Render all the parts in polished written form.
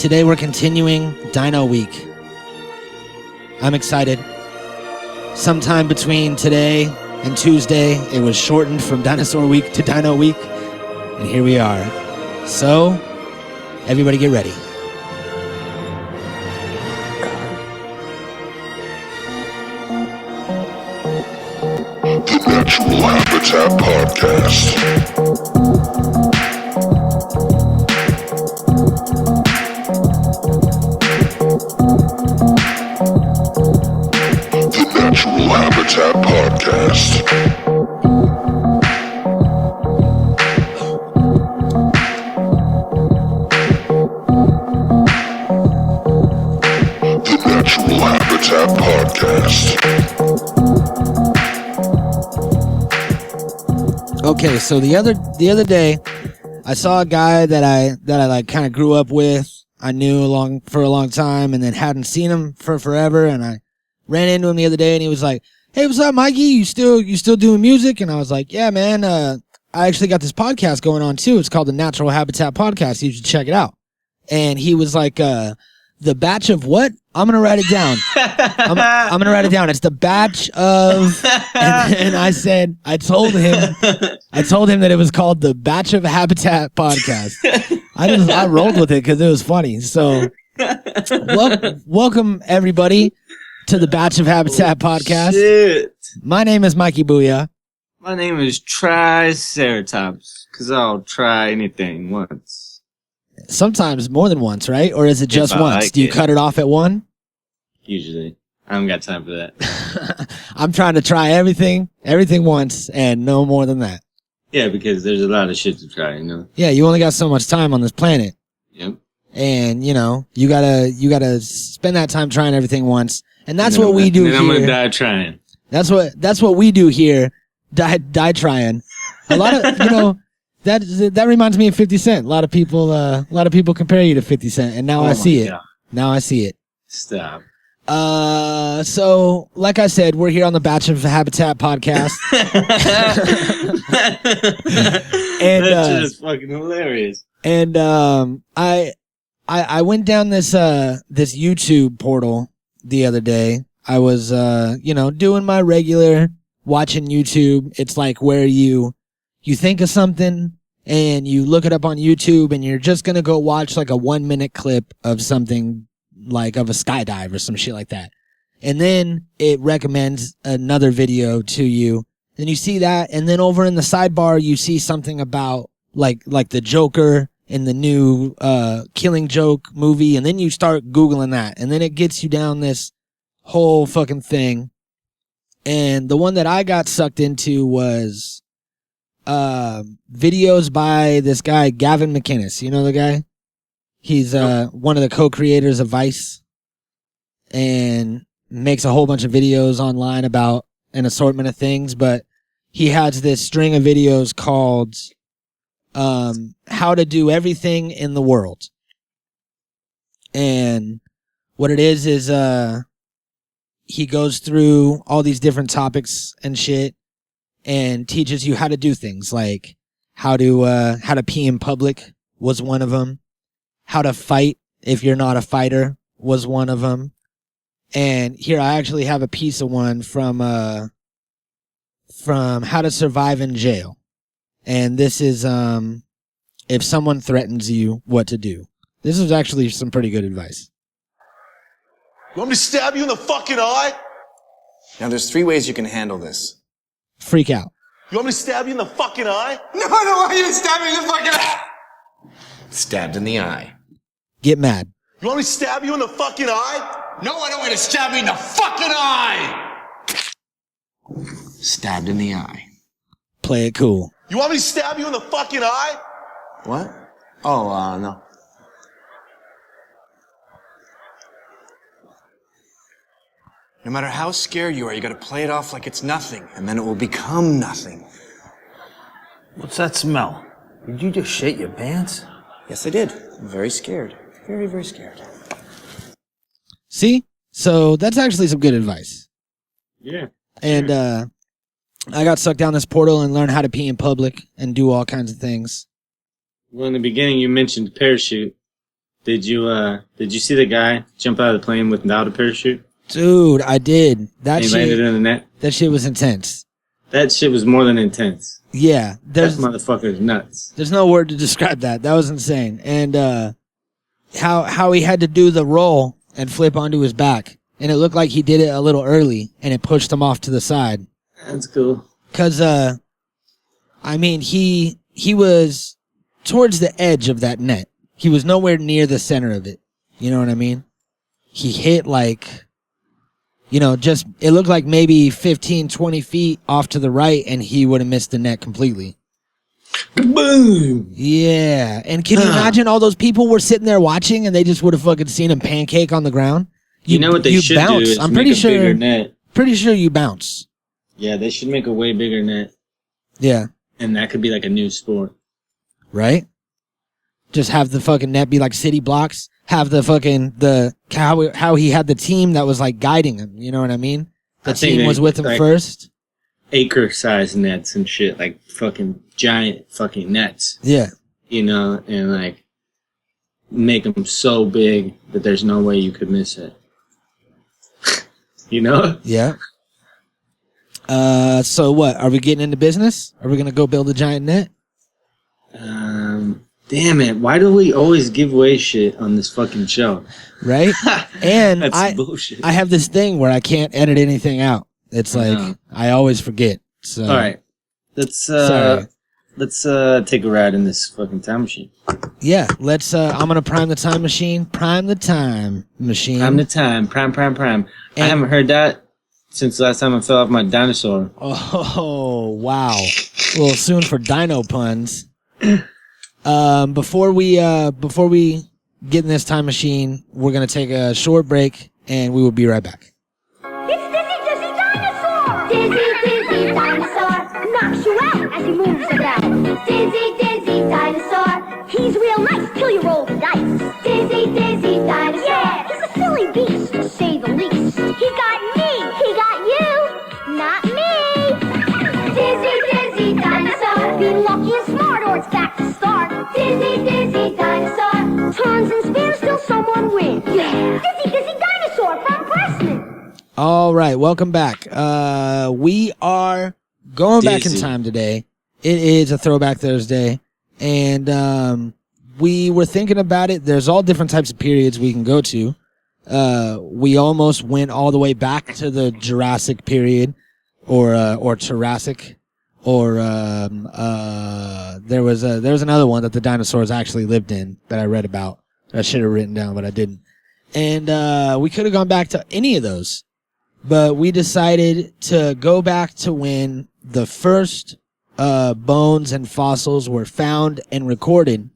Today we're continuing Dino Week. I'm excited. Sometime between today and Tuesday, it was shortened from Dinosaur Week to Dino Week. And here we are. So, everybody get ready. The Natural Habitat Podcast. Natural Habitat Podcast. The Natural Habitat Podcast. Okay, so the other day, I saw a guy that I like kind of grew up with. I knew for a long time, and then hadn't seen him for forever, and I ran into him the other day, and he was like, "Hey, what's up, Mikey? You still doing music?" And I was like, "Yeah, man. I actually got this podcast going on too. It's called the Natural Habitat Podcast. You should check it out." And he was like, "The batch of what?" I'm gonna write it down. I'm gonna write it down. It's the batch of, and I told him that it was called the Batch of Habitat Podcast. I rolled with it because it was funny. So, welcome everybody to the Batch of Habitat Podcast. Shit. My name is Mikey Booyah. My name is Triceratops, because I'll try anything once. Sometimes more than once, right? Or is it just If I once? like Do you it. cut it off at one? Usually. I haven't got time for that. I'm trying to try everything once and no more than that. Yeah, because there's a lot of shit to try, you know? Yeah, you only got so much time on this planet. Yep. And, you gotta spend that time trying everything once. And that's what we do and then here. I'm gonna die trying. That's what we do here. Die trying. A lot of, that reminds me of 50 Cent. A lot of people compare you to 50 Cent, and now I see it. God. Now I see it. Stop. So like I said, we're here on the Batch of Habitat Podcast. And That's just fucking hilarious. And I went down this YouTube portal the other day. I was doing my regular watching YouTube. It's like where you think of something and you look it up on YouTube and you're just gonna go watch like a 1-minute clip of something like of a skydive or some shit like that. And then it recommends another video to you. And you see that, and then over in the sidebar you see something about like the Joker in the new Killing Joke movie, and then you start Googling that, and then it gets you down this whole fucking thing. And the one that I got sucked into was videos by this guy, Gavin McInnes. You know the guy? He's one of the co-creators of Vice and makes a whole bunch of videos online about an assortment of things, but he has this string of videos called How to Do Everything in the World. And what it is he goes through all these different topics and shit and teaches you how to do things, like how to pee in public was one of them. How to fight if you're not a fighter was one of them. And here I actually have a piece of one from How to Survive in Jail. And this is if someone threatens you, what to do. This is actually some pretty good advice. You want me to stab you in the fucking eye? Now, there's 3 ways you can handle this. Freak out. You want me to stab you in the fucking eye? No, I don't want you to stab me in the fucking eye! Stabbed in the eye. Get mad. You want me to stab you in the fucking eye? No, I don't want you to stab me in the fucking eye! Stabbed in the eye. Play it cool. You want me to stab you in the fucking eye? What? Oh, no. No matter how scared you are, you gotta play it off like it's nothing, and then it will become nothing. What's that smell? Did you just shit your pants? Yes, I did. I'm very scared. Very, very scared. See? So that's actually some good advice. Yeah. And I got sucked down this portal and learned how to pee in public and do all kinds of things. Well, in the beginning, you mentioned parachute. Did you see the guy jump out of the plane without a parachute? Dude, I did. That And he shit, landed in the net? that shit was intense. That shit was more than intense. Yeah, That motherfucker's nuts. there's no word to describe that. That was insane. And how he had to do the roll and flip onto his back, and it looked like he did it a little early, and it pushed him off to the side. That's cool. Cause I mean, he was towards the edge of that net. He was nowhere near the center of it. You know what I mean? He hit like, just, it looked like maybe 15, 20 feet off to the right, and he would have missed the net completely. Boom! Yeah. And can you imagine all those people were sitting there watching, and they just would have fucking seen him pancake on the ground? You know what they should do is I'm make a bigger net. Pretty sure you bounce. Yeah, they should make a way bigger net. Yeah. And that could be like a new sport. Right? Just have the fucking net be like city blocks. Have the fucking, how he had the team that was like guiding him. You know what I mean? The team was with him like, first. Acre-sized nets and shit. Like fucking giant fucking nets. Yeah. And like make them so big that there's no way you could miss it. Yeah. So what? Are we getting into business? Are we going to go build a giant net? Damn it. Why do we always give away shit on this fucking show? Right? And That's bullshit. I have this thing where I can't edit anything out. It's like, I always forget. So. All right. Let's take a ride in this fucking time machine. Yeah. I'm going to prime the time machine. Prime the time machine. Prime the time. Prime. I haven't heard that since the last time I fell off my dinosaur. Oh, wow. A little soon for dino puns. Before we get in this time machine, we're going to take a short break, and we will be right back. It's Dizzy Dinosaur! Dizzy Dinosaur knocks you out as he moves about. Dizzy Dinosaur, he's real nice till you roll the dice. Dizzy Dinosaur, yeah, he's a silly beast to say the least. He got me, he got you, not me. Dizzy Dinosaur, be lucky and smart or it's back to start. Dizzy Dinosaur, turns and spins till someone wins. Yeah, Dizzy Dinosaur from Pressman. All right, welcome back. We are going back in time today. It is a Throwback Thursday, and we were thinking about it. There's all different types of periods we can go to. We almost went all the way back to the Jurassic period, or Jurassic, or there was another one that the dinosaurs actually lived in that I read about. I should have written down, but I didn't. And we could have gone back to any of those. But we decided to go back to when the first bones and fossils were found and recorded,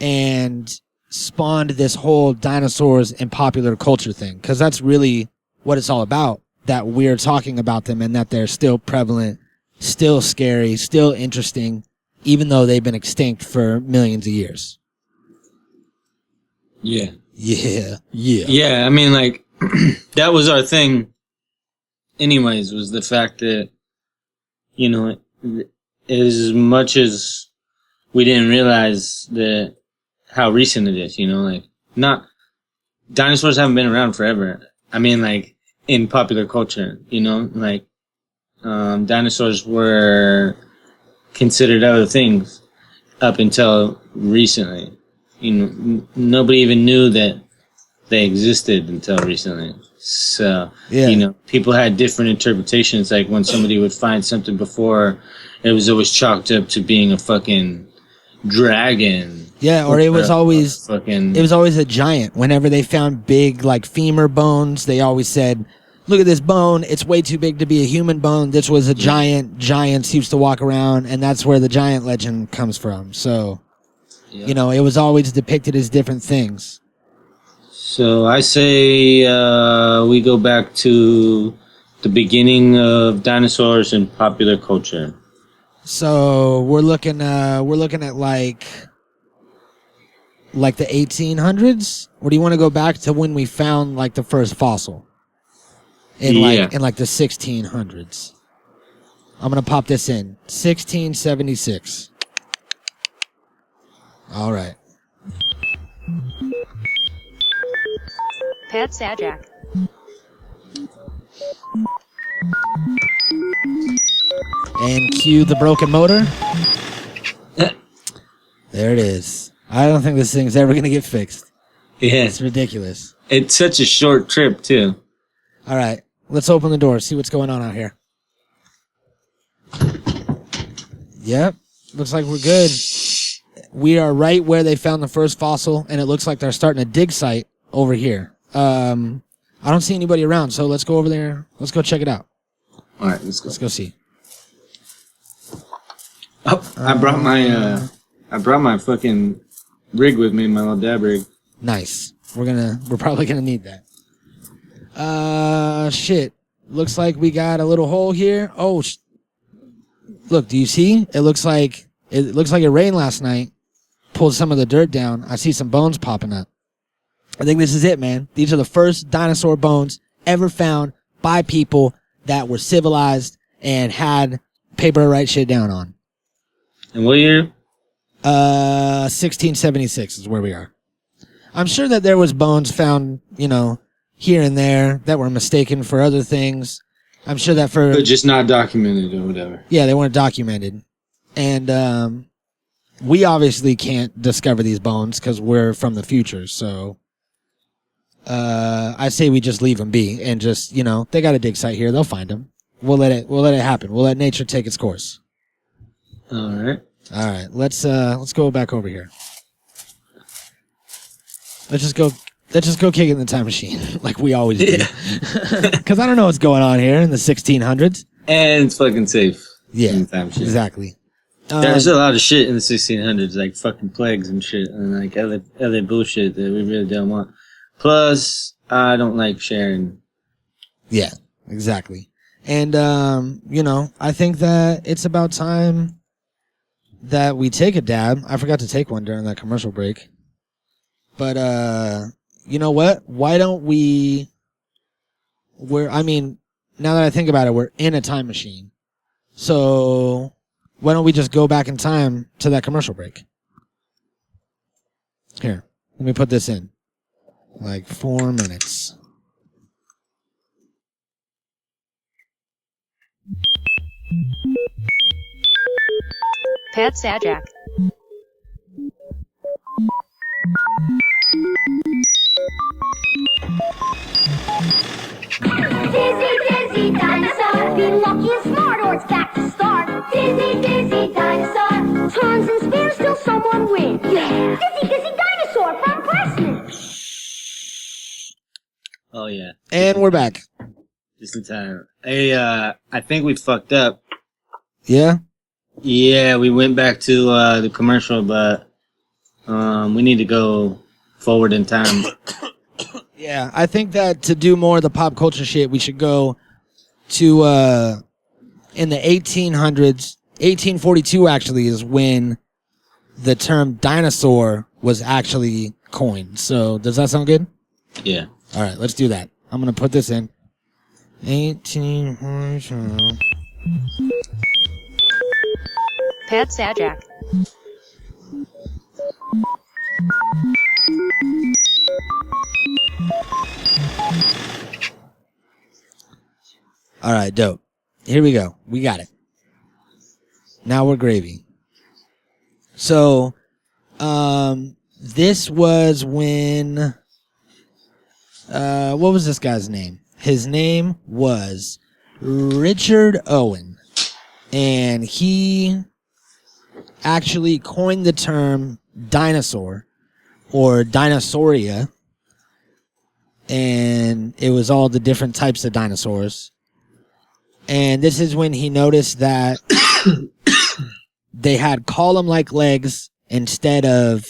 and spawned this whole dinosaurs and popular culture thing. Because that's really what it's all about, that we're talking about them and that they're still prevalent, still scary, still interesting, even though they've been extinct for millions of years. Yeah. Yeah. I mean, like, that was our thing anyways, was the fact that, as much as we didn't realize that how recent it is, dinosaurs haven't been around forever. I mean, like, in popular culture, dinosaurs were considered other things up until recently. Nobody even knew that they existed until recently. So, people had different interpretations. Like when somebody would find something before, it was always chalked up to being a fucking dragon. Yeah, or it was always a giant. Whenever they found big, like, femur bones, they always said, look at this bone, it's way too big to be a human bone. This was a giant. Giants used to walk around, and that's where the giant legend comes from. So, it was always depicted as different things. So I say we go back to the beginning of dinosaurs in popular culture. So we're looking at like the 1800s, or do you want to go back to when we found like the first fossil in like the 1600s? I'm gonna pop this in 1676. All right. Pat Sajak. And cue the broken motor. There it is. I don't think this thing's ever going to get fixed. Yeah. It's ridiculous. It's such a short trip, too. All right. Let's open the door, see what's going on out here. Yep. Looks like we're good. We are right where they found the first fossil, and it looks like they're starting a dig site over here. I don't see anybody around, so let's go over there. Let's go check it out. All right, let's go. Let's go see. Oh, I brought my fucking rig with me, my little dab rig. Nice. We're probably gonna need that. Shit. Looks like we got a little hole here. Oh, look. Do you see? It looks like it rained last night. Pulled some of the dirt down. I see some bones popping up. I think this is it, man. These are the first dinosaur bones ever found by people that were civilized and had paper to write shit down on. And what year? 1676 is where we are. I'm sure that there was bones found, here and there that were mistaken for other things. I'm sure that But just not documented or whatever. Yeah, they weren't documented. And we obviously can't discover these bones because we're from the future. So I say we just leave them be and just, they got a dig site here. They'll find them. We'll let it happen. We'll let nature take its course. All right. All right. Let's go back over here. Let's just go kick it in the time machine like we always do. Because I don't know what's going on here in the 1600s. And it's fucking safe. Yeah, in the time machine. exactly. There's a lot of shit in the 1600s, like fucking plagues and shit, and like other bullshit that we really don't want. Plus, I don't like sharing. Yeah, exactly. And, I think that it's about time that we take a dab. I forgot to take one during that commercial break. But, you know what? Why don't we... now that I think about it, we're in a time machine. So, why don't we just go back in time to that commercial break? Here, let me put this in. Like 4 minutes. Pat Sajak. Dizzy, dizzy dinosaur, be lucky and smart or it's back to start. Dizzy, dizzy dinosaur, turns and spins till someone wins. Yeah, dizzy, dizzy dinosaur from Preston. Oh yeah. And we're back. Just in time. Hey, I think we fucked up. Yeah? Yeah, we went back to the commercial, but we need to go forward in time. Yeah, I think that to do more of the pop culture shit, we should go to, in the 1800s, 1842 actually is when the term dinosaur was actually coined. So, does that sound good? Yeah. All right, let's do that. I'm going to put this in. 1842. Pat Sajak. All right, dope. Here we go. We got it. Now we're gravy. So, this was when, what was this guy's name? His name was Richard Owen. And he actually coined the term dinosaur or dinosauria. And it was all the different types of dinosaurs. And this is when he noticed that they had column-like legs instead of,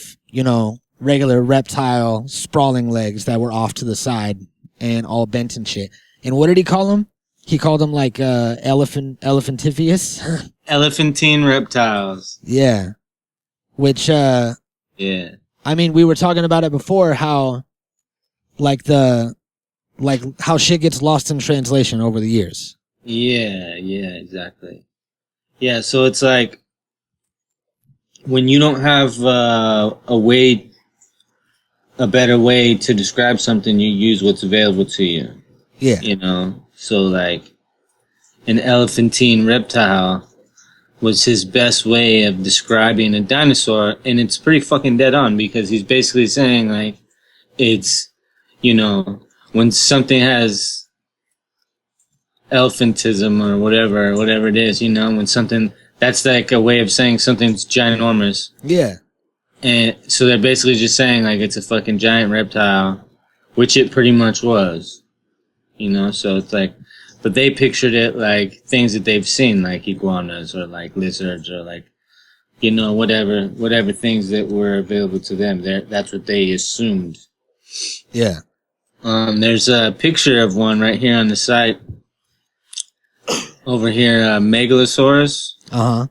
regular reptile sprawling legs that were off to the side and all bent and shit. And what did he call them? He called them like elephantiferous. Elephantine reptiles. Yeah. Which, Yeah. we were talking about it before, how how shit gets lost in translation over the years. Yeah, exactly. Yeah, so it's like when you don't have a way a better way to describe something, you use what's available to you. Yeah. You know? So, like, an elephantine reptile was his best way of describing a dinosaur, and it's pretty fucking dead on, because he's basically saying, like, it's, you know, when something has elephantism or whatever it is, you know, when something, that's like a way of saying something's ginormous. Yeah. And so they're basically just saying, like, it's a fucking giant reptile, which it pretty much was, you know, so it's like, but they pictured it like things that they've seen, like iguanas or like lizards or like, you know, whatever things that were available to them. That's what they assumed. Yeah. There's a picture of one right here on the site. Over here, Megalosaurus. Uh-huh.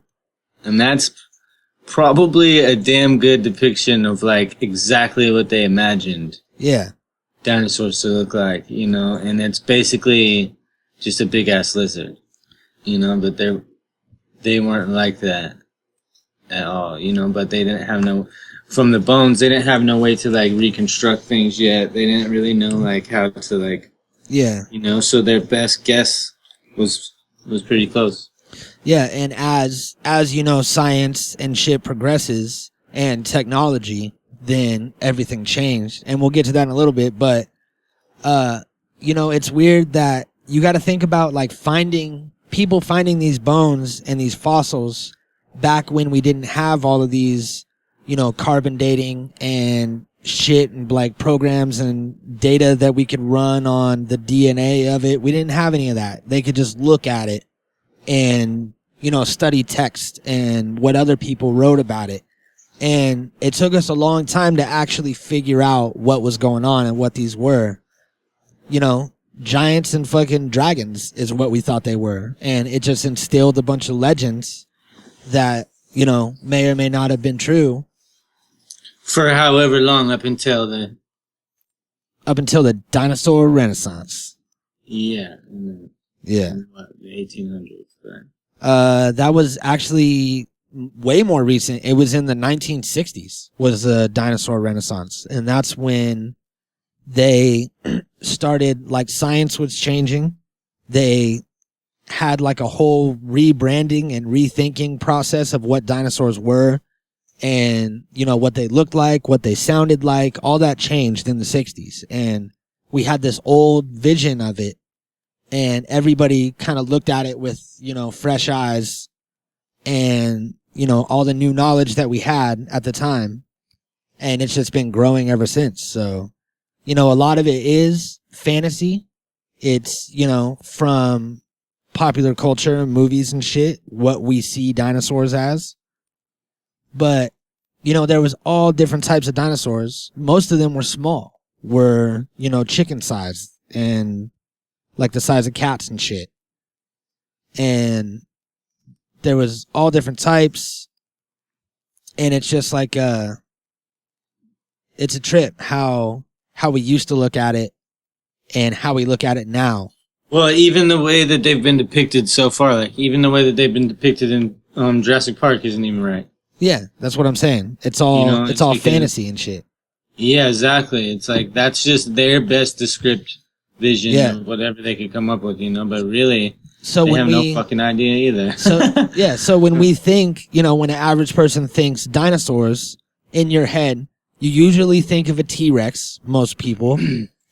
And that's probably a damn good depiction of like exactly what they imagined. Yeah. Dinosaurs to look like, you know, and it's basically just a big ass lizard, you know, but they weren't like that at all, you know, but they didn't have from the bones, they didn't have no way to like reconstruct things yet. They didn't really know like how to like, yeah, you know, so their best guess was pretty close. Yeah. And as you know, science and shit progresses and technology, then everything changed. And we'll get to that in a little bit, but, you know, it's weird that you got to think about like finding these bones and these fossils back when we didn't have all of these, you know, carbon dating and shit and like programs and data that we could run on the DNA of it. We didn't have any of that. They could just look at it and, you know, study text and what other people wrote about it. And it took us a long time to actually figure out what was going on and what these were. You know, giants and fucking dragons is what we thought they were. And it just instilled a bunch of legends that, you know, may or may not have been true. For however long up until the dinosaur renaissance. Yeah. In the 1800s, right? That was actually way more recent. It was in the 1960s was the dinosaur renaissance. And that's when they started, like, science was changing. They had like a whole rebranding and rethinking process of what dinosaurs were and, you know, what they looked like, what they sounded like. All that changed in the 60s. And we had this old vision of it, and everybody kind of looked at it with, you know, fresh eyes and, you know, all the new knowledge that we had at the time. And it's just been growing ever since. So, you know, a lot of it is fantasy. It's, you know, from popular culture, movies and shit, what we see dinosaurs as. But, you know, there was all different types of dinosaurs. Most of them were small, were, you know, chicken sized and like the size of cats and shit. And there was all different types. And it's just like, it's a trip how we used to look at it and how we look at it now. Well, even the way that they've been depicted so far, like even the way that they've been depicted in Jurassic Park isn't even right. Yeah, that's what I'm saying. It's all, you know, it's all fantasy and shit. Yeah, exactly. It's like, that's just their best descriptive vision of whatever they could come up with, you know, but really, they have no fucking idea either. So when we think, you know, when an average person thinks dinosaurs in your head, you usually think of a T-Rex, most people,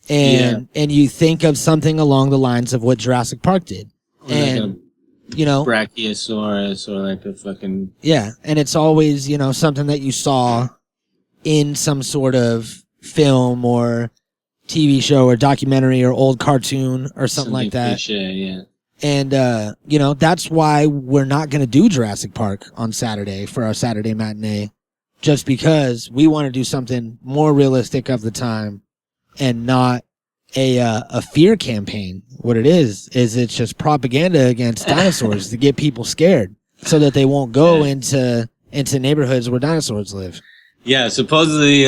and you think of something along the lines of what Jurassic Park did. Or and, like you know, Brachiosaurus or like a fucking... Yeah, and it's always, you know, something that you saw in some sort of film or TV show or documentary or old cartoon or something like that. Cliche, yeah. And, you know, that's why we're not going to do Jurassic Park on Saturday for our Saturday matinee. Just because we want to do something more realistic of the time and not a fear campaign. What it is it's just propaganda against dinosaurs to get people scared so that they won't go into neighborhoods where dinosaurs live. Yeah, supposedly,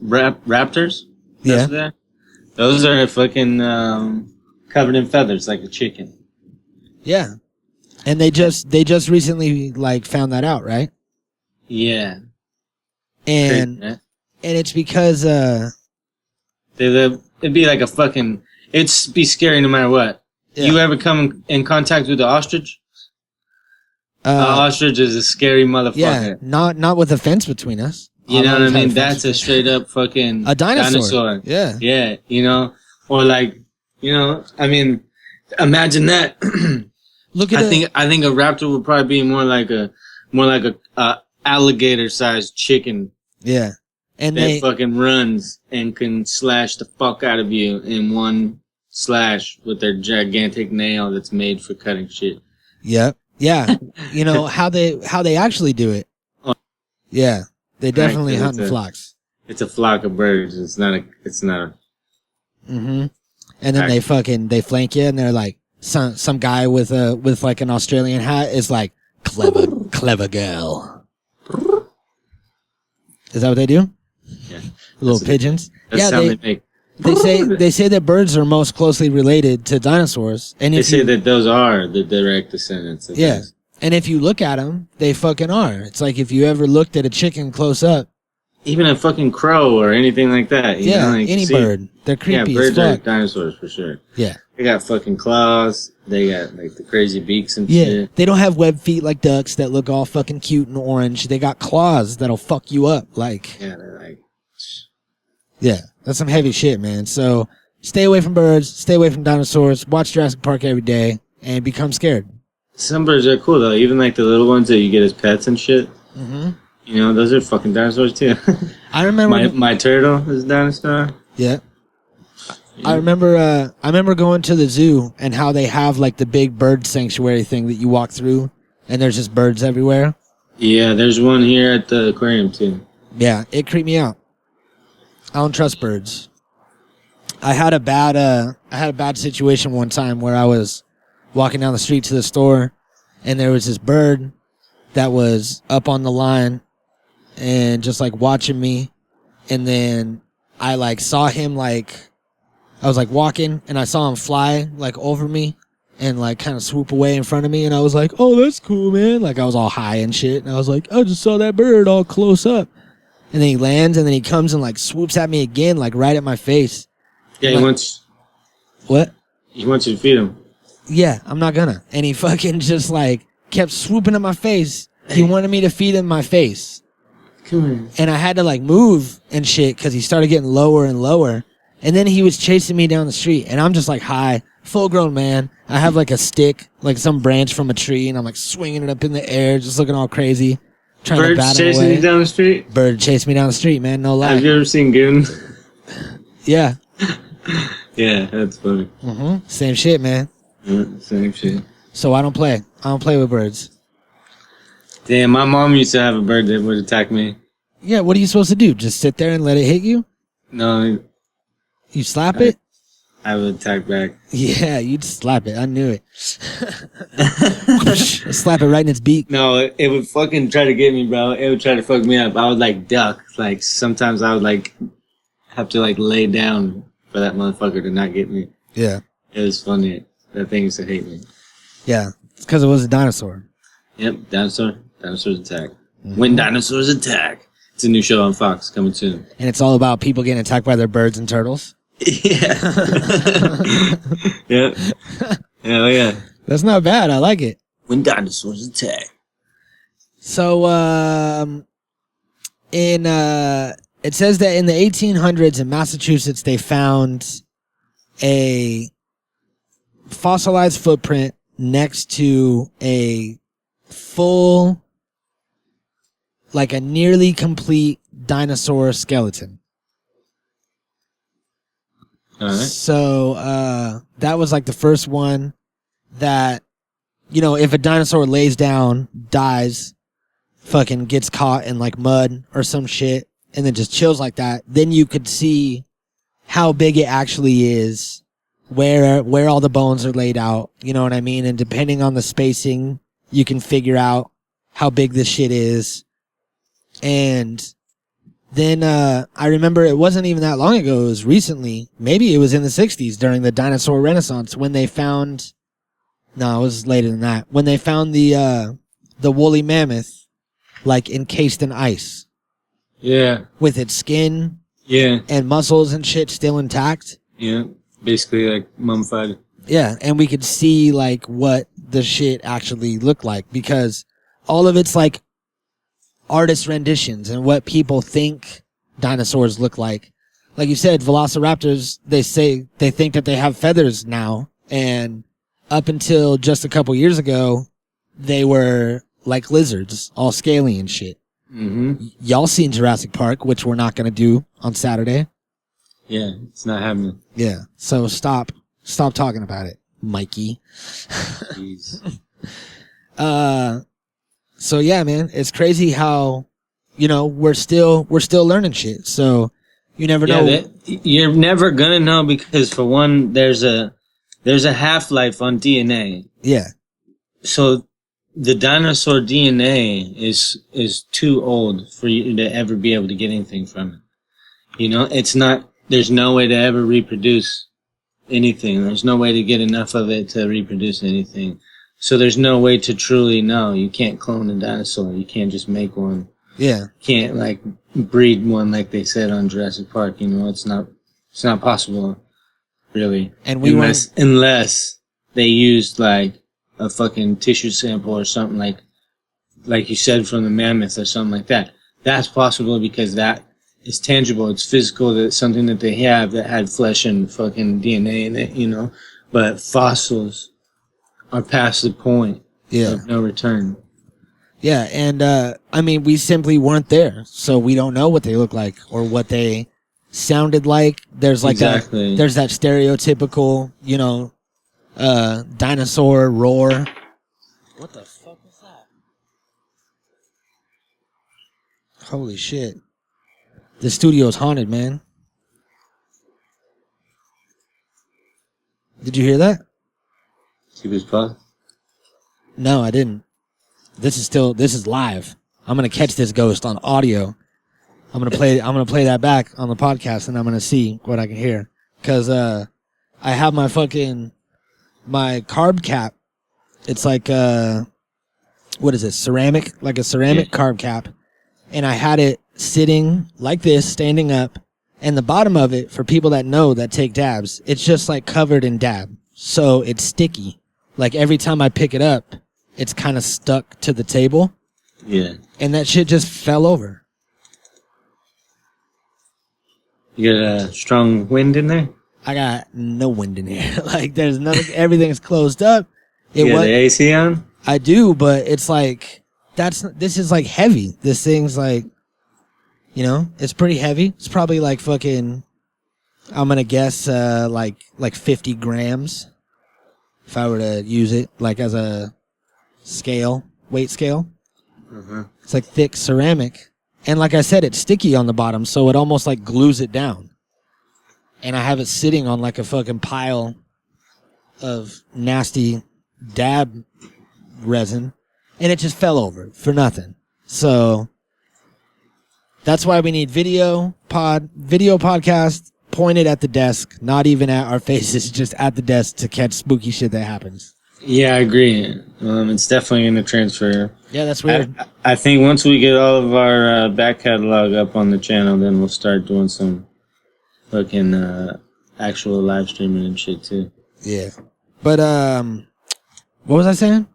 raptors? Yeah. There? Those are fucking, covered in feathers like a chicken. Yeah. And they just recently like found that out, right? Yeah. and Crazy, and it's because it'd be like a fucking. It'd be scary no matter what. Yeah. You ever come in contact with the ostrich? Ostrich is a scary motherfucker. Yeah, not with a fence between us. You know what I Always had mean? a fence That's a between- straight up fucking a dinosaur. Yeah. Yeah, you know, or like, you know, I mean, imagine that. Look at I think a raptor would probably be more like a alligator sized chicken yeah, and that they fucking runs and can slash the fuck out of you in one slash with their gigantic nail that's made for cutting shit. Yep. Yeah. You know how they actually do it. Yeah. They definitely Right, hunt in it's flocks. It's a flock of birds. It's not a Mm-hmm. And then they flank you and they're like some guy with like an Australian hat is like clever girl. Is that what they do? Yeah. Little pigeons. That's Yeah, how they make. they say that birds are most closely related to dinosaurs, and They if say you, that those are the direct descendants of yeah, those. and if you look at them, they fucking are. It's like if you ever looked at a chicken close up, Even a fucking crow or anything like that. You yeah, know, like, any see- bird, they're creepy Yeah, as birds are fuck. dinosaurs for sure. Yeah, They got fucking claws. They got like the crazy beaks and yeah, shit. they don't have web feet like ducks that look all fucking cute and orange. They got claws that'll fuck you up. Like, Yeah, they're like. yeah, that's some heavy shit, man. So stay away from birds, stay away from dinosaurs, watch Jurassic Park every day, and become scared. Some birds are cool though. Even like the little ones that you get as pets and shit. Mm-hmm. You know, those are fucking dinosaurs too. I remember. my turtle is a dinosaur. Yeah. I remember going to the zoo and how they have like the big bird sanctuary thing that you walk through and there's just birds everywhere. Yeah, there's one here at the aquarium too. Yeah, it creeped me out. I don't trust birds. I had a bad situation one time where I was walking down the street to the store and there was this bird that was up on the line and just like watching me, and then I like saw him like I was like walking and I saw him fly like over me and like kind of swoop away in front of me, and I was like, oh, that's cool, man. Like I was all high and shit, and I was like, I just saw that bird all close up. And then he lands and then he comes and like swoops at me again, like right at my face. Yeah, Like- he wants you to feed him. Yeah, I'm not gonna. And he fucking just like kept swooping at my face. He wanted me to feed him my face. Come here. And I had to like move and shit because he started getting lower and lower. And then he was chasing me down the street, and I'm just like high, full grown man. I have like a stick, like some branch from a tree, and I'm like swinging it up in the air, just looking all crazy, trying to Birds bat him chasing away. you down the street. Bird chased me down the street, man. No lie. Have you ever seen Goon? Yeah. Yeah, that's funny. Mm-hmm. Same shit, man. Yeah, same shit. So I don't play. I don't play with birds. Damn, my mom used to have a bird that would attack me. Yeah, what are you supposed to do? Just sit there and let it hit you? No, You slap it? I would attack back. Yeah, you'd slap it. I knew it. Slap it right in its beak. No, it would fucking try to get me, bro. It would try to fuck me up. I would like duck. Like sometimes I would like have to like lay down for that motherfucker to not get me. Yeah. It was funny. That thing used to hate me. Yeah. It's because it was a dinosaur. Yep, dinosaur. Dinosaurs attack. When dinosaurs attack. It's a new show on Fox coming soon. And it's all about people getting attacked by their birds and turtles. Yeah. Yeah. Hell yeah. That's not bad. I like it. When dinosaurs attack. So, it says that in the 1800s in Massachusetts, they found a fossilized footprint next to a full, like a nearly complete dinosaur skeleton. All right. So, that was like the first one that, you know, if a dinosaur lays down, dies, fucking gets caught in like mud or some shit, and then just chills like that, then you could see how big it actually is, where all the bones are laid out, you know what I mean? And depending on the spacing, you can figure out how big this shit is. And then I remember it wasn't even that long ago, it was recently, maybe it was in the 60s during the dinosaur renaissance when they found, no, it was later than that, when they found the woolly mammoth like encased in ice. Yeah. with its skin Yeah. and muscles and shit still intact. Yeah. Basically like mummified. Yeah, and we could see like what the shit actually looked like, because all of it's like artist renditions and what people think dinosaurs look like. Like you said, velociraptors, they think that they have feathers now, and up until just a couple years ago, they were like lizards, all scaly and shit. Mm-hmm. Y'all seen Jurassic Park, which we're not going to do on Saturday. Yeah, it's not happening. Yeah, so stop talking about it, Mikey. Jeez. So yeah, man, it's crazy how, we're still learning shit. So you never know. You're never gonna know, because for one, there's a half-life on DNA. Yeah. So the dinosaur DNA is too old for you to ever be able to get anything from it. It's not. There's no way to ever reproduce anything. There's no way to get enough of it to reproduce anything. So there's no way to truly know. You can't clone a dinosaur. You can't just make one. Yeah. Can't like breed one like they said on Jurassic Park. It's not possible, really. And unless they used like a fucking tissue sample or something like you said, from the mammoth or something like that. That's possible because that is tangible. It's physical. That's something that they have that had flesh and fucking DNA in it, But fossils are past the point of no return. Yeah, and we simply weren't there, so we don't know what they look like or what they sounded like. There's like exactly. There's that stereotypical, dinosaur roar. What the fuck was that? Holy shit. The studio's haunted, man. Did you hear that? See this pause? No, I didn't. This is live. I'm gonna catch this ghost on audio. I'm gonna play that back on the podcast, and I'm gonna see what I can hear. Cause I have my carb cap. It's like what is it? Ceramic, like a ceramic carb cap, and I had it sitting like this, standing up, and the bottom of it, for people that take dabs, it's just like covered in dab, so it's sticky. Like every time I pick it up, it's kind of stuck to the table. Yeah. And that shit just fell over. You got a strong wind in there? I got no wind in here. Like there's nothing. Everything's closed up. You got the AC on? I do, but it's like this is like heavy. This thing's like, it's pretty heavy. It's probably like fucking. I'm gonna guess like 50 grams. If I were to use it like as a weight scale. Mm-hmm. It's like thick ceramic. And like I said, it's sticky on the bottom, so it almost like glues it down. And I have it sitting on like a fucking pile of nasty dab resin, and it just fell over for nothing. So that's why we need video podcast pointed at the desk, not even at our faces, just at the desk to catch spooky shit that happens. Yeah, I agree. It's definitely going to transfer. Yeah, that's weird. I think once we get all of our back catalog up on the channel, then we'll start doing some fucking actual live streaming and shit too. Yeah. But what was I saying?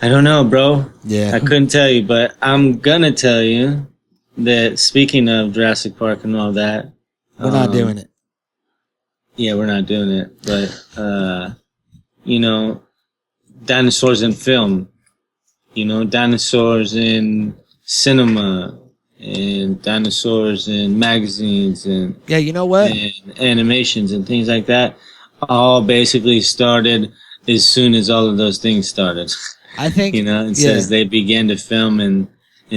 I don't know, bro. Yeah. I couldn't tell you, but I'm gonna tell you that speaking of Jurassic Park and all that, we're not doing it. Yeah, we're not doing it. But dinosaurs in film, dinosaurs in cinema, and dinosaurs in magazines, and yeah, you know what? And animations and things like that, all basically started as soon as all of those things started. I think it says they began to film in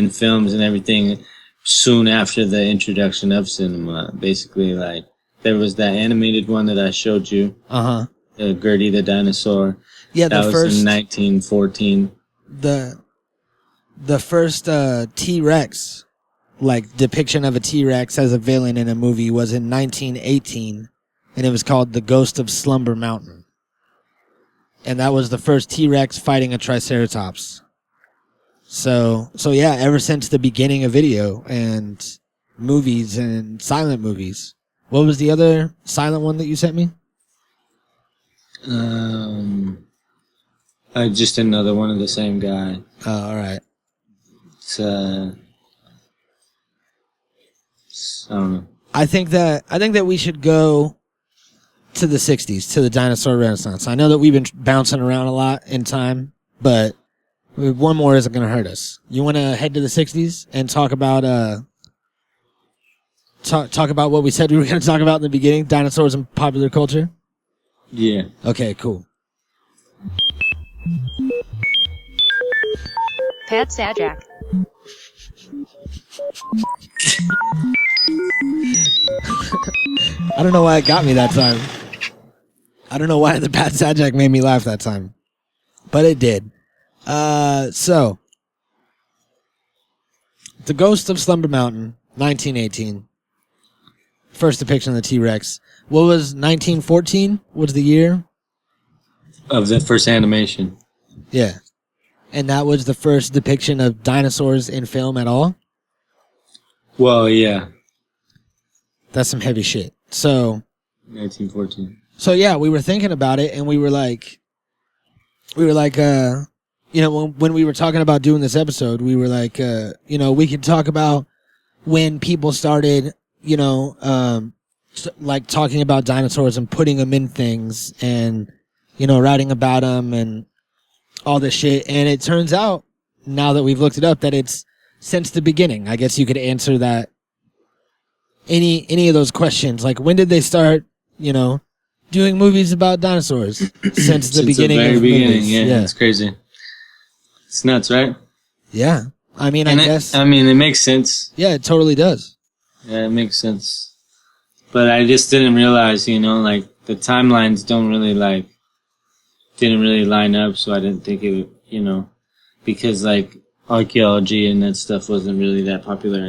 films and everything soon after the introduction of cinema. Basically, like there was that animated one that I showed you. Gertie the dinosaur. Yeah, that was first in 1914. The first T-Rex, like depiction of a T-Rex as a villain in a movie, was in 1918, and it was called The Ghost of Slumber Mountain. And that was the first T-Rex fighting a Triceratops. So yeah, ever since the beginning of video and movies and silent movies. What was the other silent one that you sent me? Just another one of the same guy. Oh, all right. It's I don't know. I think that we should go to the 60s, to the dinosaur renaissance. I know that we've been bouncing around a lot in time, but one more isn't going to hurt us. You want to head to the 60s and talk about talk about what we said we were going to talk about in the beginning, dinosaurs and popular culture? Yeah. Okay, cool. Pat Sajak. I don't know why it got me that time. I don't know why the Pat Sajak made me laugh that time, but it did. So, The Ghost of Slumber Mountain, 1918. First depiction of the T-Rex. What was 1914? Was the year? Of the first animation. Yeah. And that was the first depiction of dinosaurs in film at all? Well, yeah. That's some heavy shit. So, 1914. So yeah, we were thinking about it, and we were like, you know, when we were talking about doing this episode, we were like, you know, we could talk about when people started, you know, like talking about dinosaurs and putting them in things, and you know, writing about them and all this shit. And it turns out, now that we've looked it up, that it's since the beginning. I guess you could answer that. Any of those questions, like when did they start, you know, doing movies about dinosaurs? Since the beginning very of beginning, movies. yeah, it's crazy. It's nuts, right? Yeah. I mean, and I guess. I mean, it makes sense. Yeah, it totally does. Yeah, it makes sense. But I just didn't realize, you know, like the timelines didn't really line up, so I didn't think it would, you know, because like archaeology and that stuff wasn't really that popular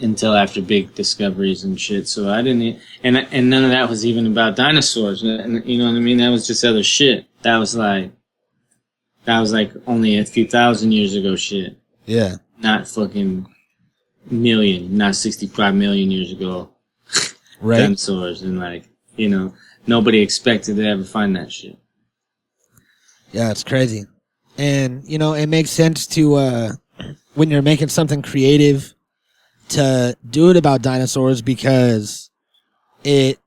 until after big discoveries and shit. So I didn't, and none of that was even about dinosaurs. And you know what I mean? That was just other shit. That was like only a few thousand years ago shit. Yeah. Not fucking not 65 million years ago. Right. Dinosaurs, and like, you know, nobody expected to ever find that shit. Yeah, it's crazy. And, you know, it makes sense to, when you're making something creative, to do it about dinosaurs, because it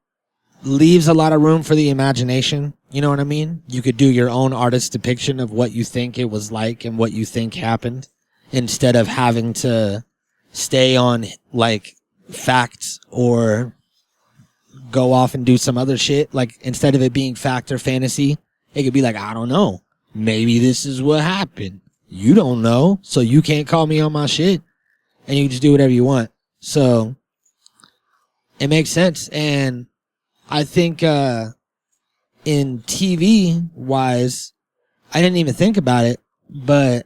leaves a lot of room for the imagination. You know what I mean? You could do your own artist depiction of what you think it was like and what you think happened, instead of having to stay on like facts or go off and do some other shit. Like, instead of it being fact or fantasy, it could be like, I don't know, maybe this is what happened. You don't know, so you can't call me on my shit. And you can just do whatever you want. So it makes sense. And I think in TV wise, I didn't even think about it, but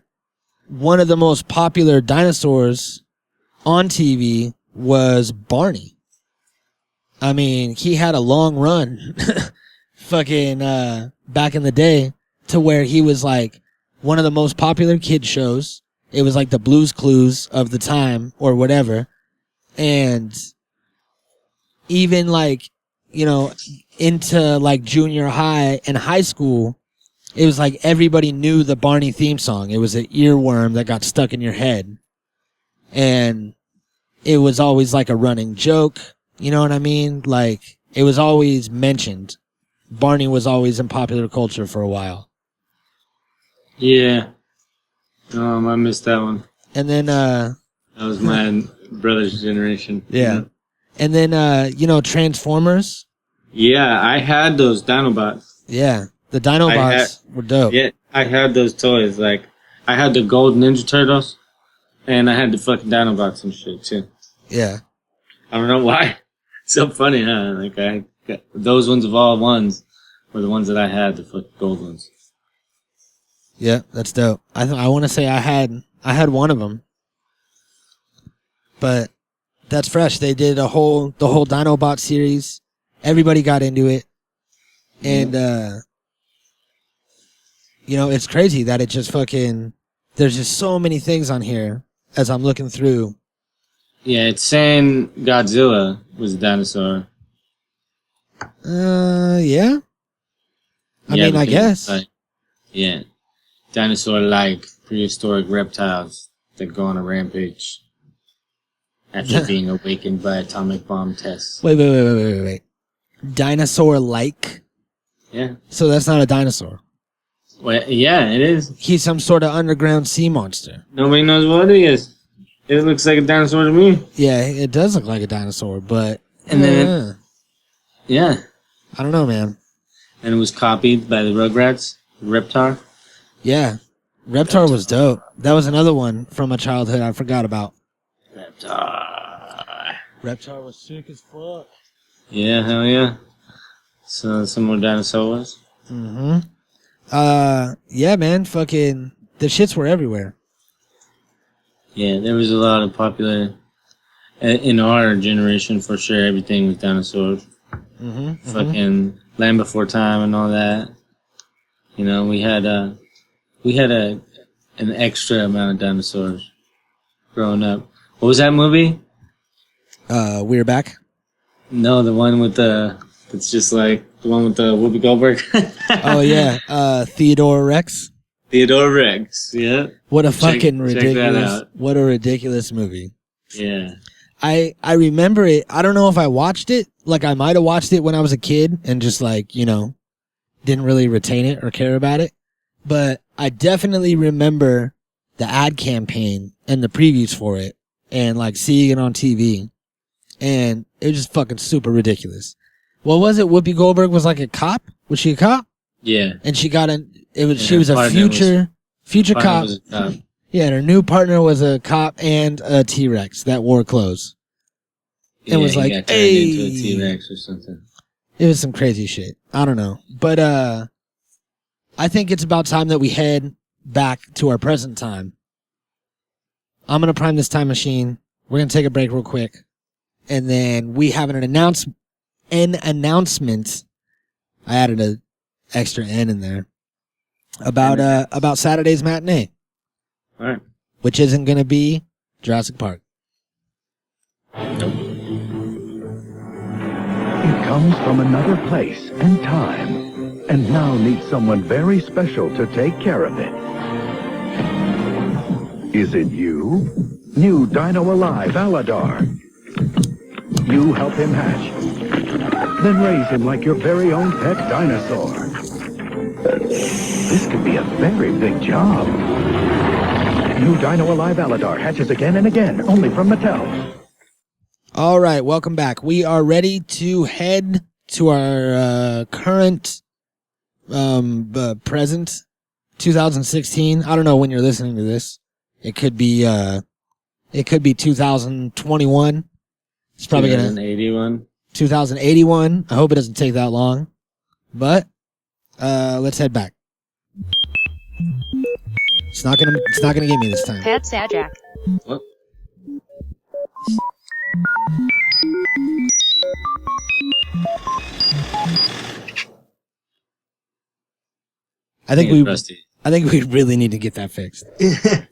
one of the most popular dinosaurs on TV was Barney. I mean, he had a long run fucking back in the day, to where he was like one of the most popular kid shows. It was like the Blues Clues of the time or whatever. And even like, you know, into like junior high and high school, it was like everybody knew the Barney theme song. It was an earworm that got stuck in your head. And it was always like a running joke. You know what I mean? Like, it was always mentioned. Barney was always in popular culture for a while. Yeah. I missed that one. And then, that was my brother's generation. Yeah. You know? And then, you know, Transformers. Yeah, I had those Dinobots. Yeah. The Dinobots were dope. Yeah, I had those toys. Like, I had the gold Ninja Turtles, and I had the fucking Dinobots and shit, too. Yeah. I don't know why. It's so funny, huh? Like, I got, those ones of all ones were the ones that I had, the fucking gold ones. Yeah, that's dope. I want to say I had one of them, but that's fresh. They did the whole Dinobot series. Everybody got into it, and you know, it's crazy that it just fucking, there's just so many things on here as I'm looking through. Yeah, it's saying Godzilla was a dinosaur. Yeah. I mean, I because guess. it's yeah. Dinosaur-like prehistoric reptiles that go on a rampage after being awakened by atomic bomb tests. Wait. Dinosaur-like? Yeah. So that's not a dinosaur. Well, yeah, it is. He's some sort of underground sea monster. Nobody knows what he is. It looks like a dinosaur to me. Yeah, it does look like a dinosaur, but... And then... Yeah. I don't know, man. And it was copied by the Rugrats, Reptar. Yeah. Reptar was dope. That was another one from my childhood I forgot about. Reptar was sick as fuck. Yeah, hell yeah. So, some more dinosaurs. Mm-hmm. Yeah, man, fucking... The shits were everywhere. Yeah, there was a lot of popular... In our generation, for sure, everything was dinosaurs. Fucking Land Before Time and all that. You know, we had an extra amount of dinosaurs growing up. What was that movie? We're Back? No, the one with it's just like the one with the Whoopi Goldberg. Oh yeah, Theodore Rex. Theodore Rex, yeah. What a fucking ridiculous! Check that out. What a ridiculous movie. Yeah. I remember it. I don't know if I watched it. Like I might have watched it when I was a kid and just like, you know, didn't really retain it or care about it. But I definitely remember the ad campaign and the previews for it and like seeing it on TV. And it was just fucking super ridiculous. What was it? Whoopi Goldberg was like a cop? Was she a cop? Yeah. And she got she was a future cop. Was a cop. Yeah, and her new partner was a cop and a T-Rex that wore clothes. Yeah, it was like, got turned hey, into a T-Rex or something. It was some crazy shit. I don't know. But I think it's about time that we head back to our present time. I'm going to prime this time machine. We're going to take a break real quick. And then we have an announcement. I added an extra N in there. About Saturday's matinee. All right. Which isn't going to be Jurassic Park. Nope. It comes from another place and time, and now needs someone very special to take care of it. Is it you? New Dino Alive Aladar. You help him hatch, then raise him like your very own pet dinosaur. This could be a very big job. New Dino Alive Aladar hatches again and again, only from Mattel. All right, welcome back. We are ready to head to our current, present, 2016. I don't know when you're listening to this. It could be 2021. It's probably 2081. 2081. I hope it doesn't take that long. But let's head back. It's not gonna get me this time. Pat Sajak. What? I think Trusty. we really need to get that fixed.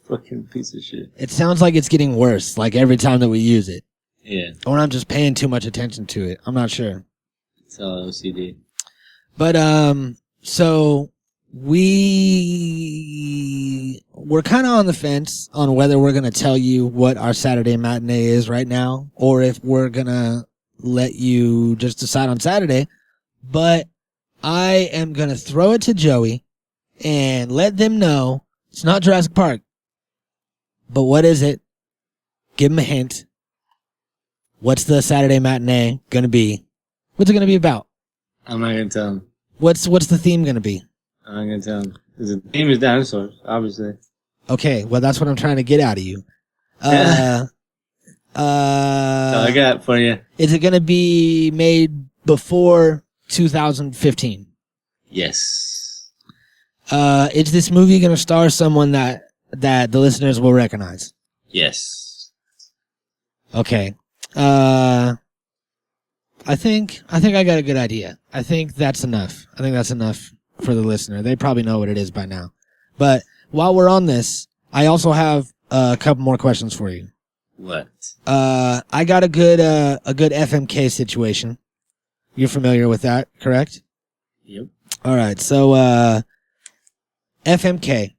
Fucking piece of shit. It sounds like it's getting worse, like every time that we use it. Yeah. Or I'm just paying too much attention to it. I'm not sure. It's all OCD. But so we're kind of on the fence on whether we're going to tell you what our Saturday matinee is right now, or if we're going to let you just decide on Saturday. But I am going to throw it to Joey and let them know it's not Jurassic Park. But what is it? Give them a hint. What's the Saturday matinee going to be? What's it going to be about? I'm not going to tell him. What's the theme going to be? I'm not going to tell him. The theme is dinosaurs, obviously. Okay, well, that's what I'm trying to get out of you. That's all I got for you. Is it going to be made before 2015? Yes. Is this movie going to star someone that the listeners will recognize? Yes. Okay. I think I got a good idea. I think that's enough. for the listener. They probably know what it is by now. But while we're on this, I also have a couple more questions for you. What? I got a good FMK situation. You're familiar with that, correct? Yep. All right. So, FMK.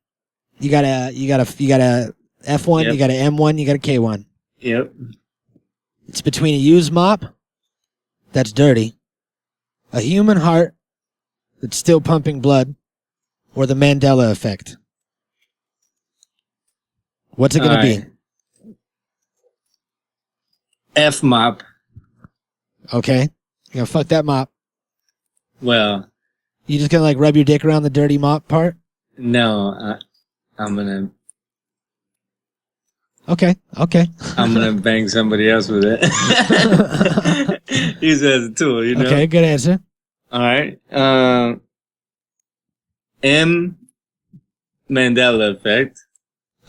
You got a F1, Yep. you got a M1, you got a K1. Yep. It's between a used mop that's dirty, a human heart that's still pumping blood, or the Mandela effect. What's it going to be? F mop. Okay. You're going to fuck that mop. Well, You just going to like rub your dick around the dirty mop part? no, I'm gonna Okay. bang somebody else with it. Use it as a tool, you know. Okay, good answer. All right. M Mandela effect,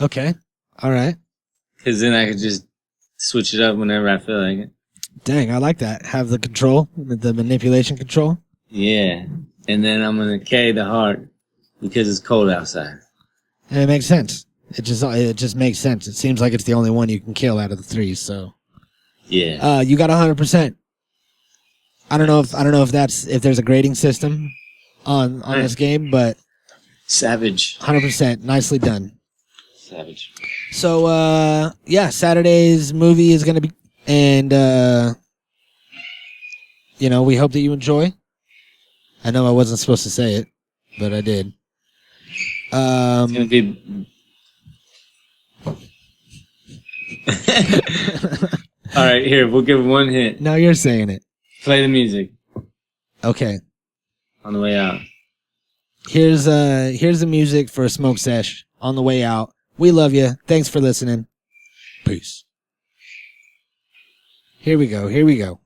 Okay. All right. because then I could just switch it up whenever I feel like it. Dang, I like that. Have the control, the manipulation control. Yeah, and then I'm gonna K the heart because it's cold outside. And it makes sense. It just makes sense. It seems like it's the only one you can kill out of the three, so. Yeah. You got 100%. I don't know if there's a grading system on this game, but Savage. 100%. Nicely done. Savage. So, yeah, Saturday's movie is going to be, and, we hope that you enjoy. I know I wasn't supposed to say it, but I did. It's going to be... All right, here, we'll give one hint. Now you're saying it. Play the music Okay. on the way out. Here's the music for a smoke sesh on the way out. We love you. Thanks for listening. Peace. Here we go.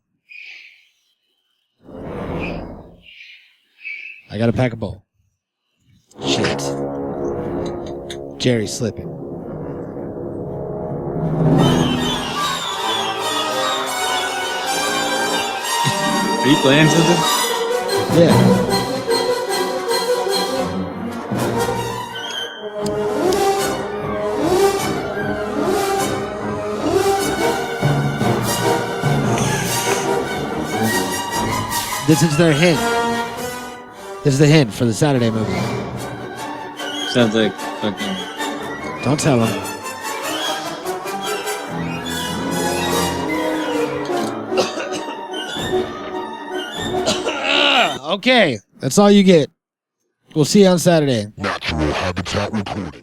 I gotta pack a bowl. Shit. Jerry's slipping. Are you playing something? Yeah. This is their hint. This is the hint for the Saturday movie. Sounds like fucking... Don't tell them. Okay, that's all you get. We'll see you on Saturday. Natural Habitat Recording.